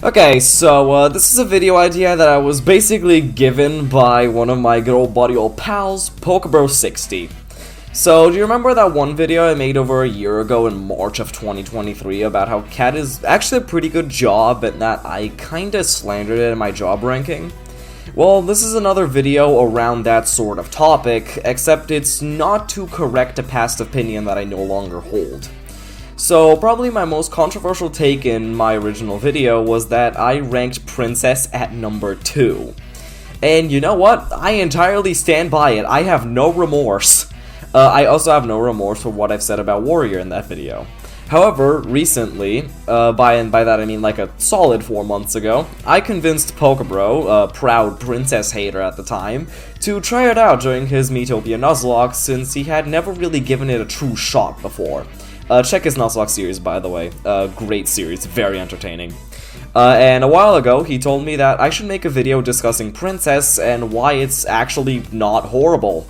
Okay, so this is a video idea that I was basically given by one of my good old buddy old pals, Pokebro60. So, do you remember that one video I made over a year ago in March of 2023 about how Cat is actually a pretty good job and that I kinda slandered it in my job ranking? Well, this is another video around that sort of topic, except it's not too correct a past opinion that I no longer hold. So, probably my most controversial take in my original video was that I ranked Princess at number 2. And you know what? I entirely stand by it. I have no remorse. I also have no remorse for what I've said about Warrior in that video. However, recently, by that I mean like a solid 4 months ago, I convinced Pokebro, a proud princess hater at the time, to try it out during his Miitopia Nuzlocke since he had never really given it a true shot before. Check his Nuzlocke series, by the way. Great series, very entertaining. And a while ago, he told me that I should make a video discussing Princess and why it's actually not horrible.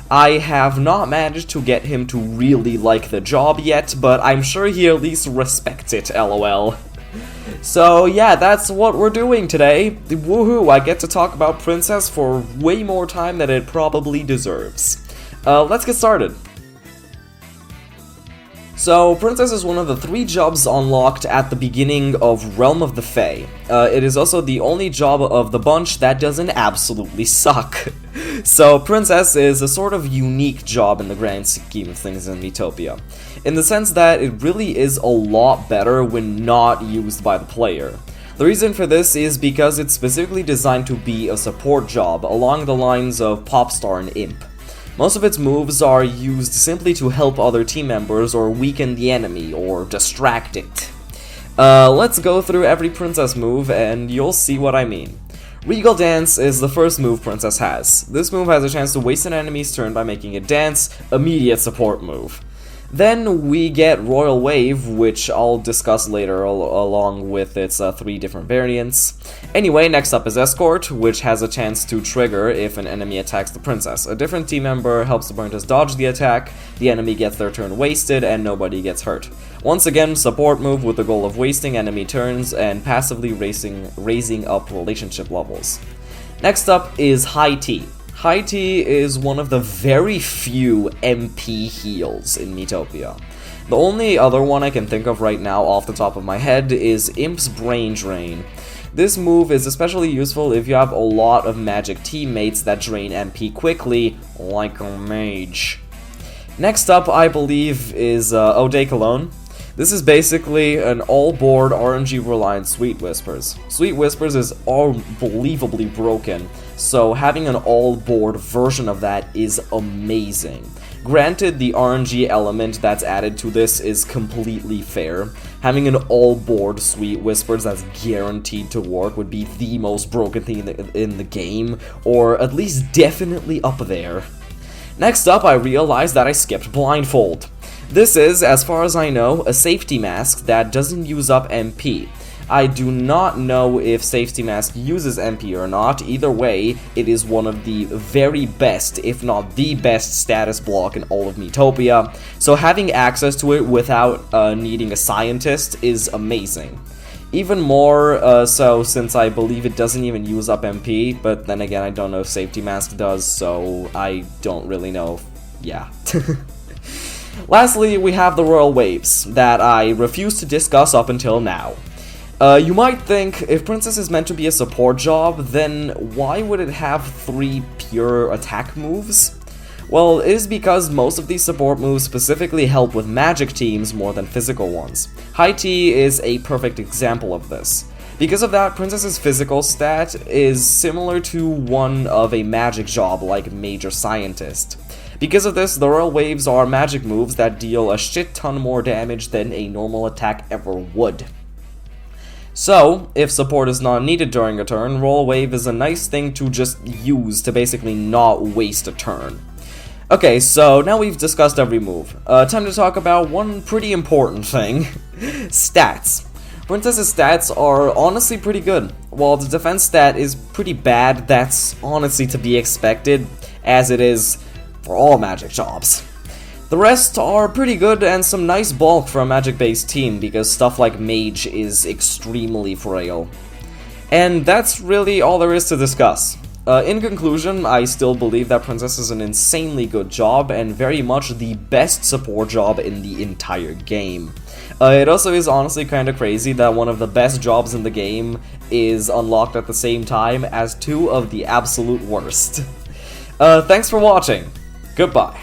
I have not managed to get him to really like the job yet, but I'm sure he at least respects it, lol. So yeah, that's what we're doing today. Woohoo, I get to talk about Princess for way more time than it probably deserves. Let's get started. So, Princess is one of the 3 jobs unlocked at the beginning of Realm of the Fae. It is also the only job of the bunch that doesn't absolutely suck. So, Princess is a sort of unique job in the grand scheme of things in Miitopia, in the sense that it really is a lot better when not used by the player. The reason for this is because it's specifically designed to be a support job along the lines of Popstar and Imp. Most of its moves are used simply to help other team members or weaken the enemy or distract it. Let's go through every Princess move and you'll see what I mean. Regal Dance is the first move Princess has. This move has a chance to waste an enemy's turn by making it dance, immediate support move. Then we get Royal Wave, which I'll discuss later along with its 3 different variants. Anyway, next up is Escort, which has a chance to trigger if an enemy attacks the princess. A different team member helps the princess dodge the attack, the enemy gets their turn wasted, and nobody gets hurt. Once again, support move with the goal of wasting enemy turns and passively raising up relationship levels. Next up is High Tea. High Tea is one of the very few MP heals in Miitopia. The only other one I can think of right now off the top of my head is Imp's Brain Drain. This move is especially useful if you have a lot of magic teammates that drain MP quickly, like a mage. Next up, I believe, is Eau de Cologne. This is basically an all-board RNG-reliant Sweet Whispers. Sweet Whispers is unbelievably broken, so having an all-board version of that is amazing. Granted, the RNG element that's added to this is completely fair. Having an all-board Sweet Whispers that's guaranteed to work would be the most broken thing in the game, or at least definitely up there. Next up, I realized that I skipped Blindfold. This is, as far as I know, a safety mask that doesn't use up MP. I do not know if Safety Mask uses MP or not. Either way, it is one of the very best, if not the best, status block in all of Miitopia, so having access to it without needing a scientist is amazing. Even more so since I believe it doesn't even use up MP, but then again I don't know if Safety Mask does, so I don't really know. Yeah. Lastly, we have the Royal Waves, that I refuse to discuss up until now. You might think, if Princess is meant to be a support job, then why would it have 3 pure attack moves? Well, it is because most of these support moves specifically help with magic teams more than physical ones. High Tea is a perfect example of this. Because of that, Princess's physical stat is similar to one of a magic job like Major Scientist. Because of this, the Royal Waves are magic moves that deal a shit ton more damage than a normal attack ever would. So, if support is not needed during a turn, Royal Wave is a nice thing to just use to basically not waste a turn. Okay, so now we've discussed every move. Time to talk about one pretty important thing. Stats. Princess's stats are honestly pretty good. While the defense stat is pretty bad, that's honestly to be expected, as it is for all magic jobs. The rest are pretty good and some nice bulk for a magic-based team, because stuff like Mage is extremely frail. And that's really all there is to discuss. In conclusion, I still believe that Princess is an insanely good job and very much the best support job in the entire game. It also is honestly kinda crazy that one of the best jobs in the game is unlocked at the same time as two of the absolute worst. Thanks for watching. Goodbye.